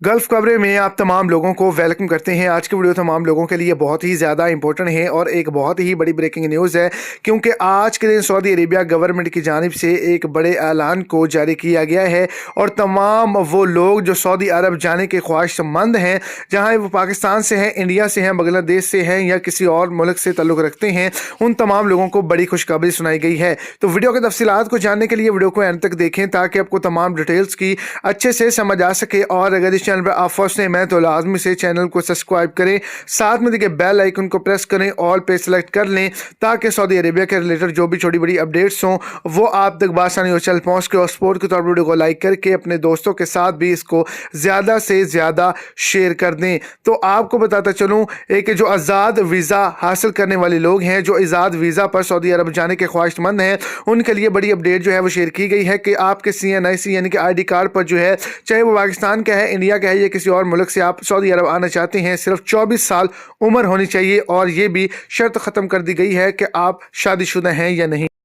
Gulf खबरें में आप तमाम लोगों को वेलकम करते हैं। आज की वीडियो तमाम लोगों के लिए बहुत ही ज़्यादा इंपॉर्टेंट है और एक बहुत ही बड़ी ब्रेकिंग न्यूज़ है, क्योंकि आज के दिन सऊदी अरेबिया गवर्नमेंट की जानिब से एक बड़े ऐलान को जारी किया गया है और तमाम वो लोग जो सऊदी अरब जाने के ख्वाहिशमंद हैं, जहाँ वो पाकिस्तान से हैं, इंडिया से हैं, बांग्लादेश से हैं या किसी और मुल्क से ताल्लुक़ रखते हैं, उन तमाम लोगों को बड़ी खुशखबरी सुनाई गई है। तो वीडियो के तफसीलात को जानने के लिए वीडियो को एंड तक देखें ताकि आपको तमाम डिटेल्स की अच्छे से समझ आ सके। और अगर इस चैनल पर आप फर्स्ट टाइम हैं तो लाजमी से चैनल को सब्सक्राइब करें, साथ में देखिए बेल आइकन को प्रेस करें, ऑल पे सेलेक्ट कर लें ताकि सऊदी अरेबिया के रिलेटेड जो भी छोटी बड़ी अपडेट्स हों वो आप तक बआसानी और चल पहुँच के। और स्पोर्ट के तौर पर वीडियो को लाइक करके अपने दोस्तों के साथ भी इसको ज़्यादा से ज़्यादा शेयर कर दें। तो आपको बताता चलूँ, एक जो आज़ाद वीज़ा हासिल करने वाले लोग हैं, जो आज़ाद वीज़ा पर सऊदी अरब जाने के ख्वाहिशमंद हैं, उनके लिए बड़ी अपडेट जो है वो शेयर की गई है कि आपके CNIC यानी कि ID कार्ड पर जो है, चाहे वो पाकिस्तान का है, इंडिया का है या किसी और मुल्क से आप सऊदी अरब आना चाहते हैं, सिर्फ 24 साल उम्र होनी चाहिए। और ये भी शर्त ख़त्म कर दी गई है कि आप शादीशुदा हैं या नहीं।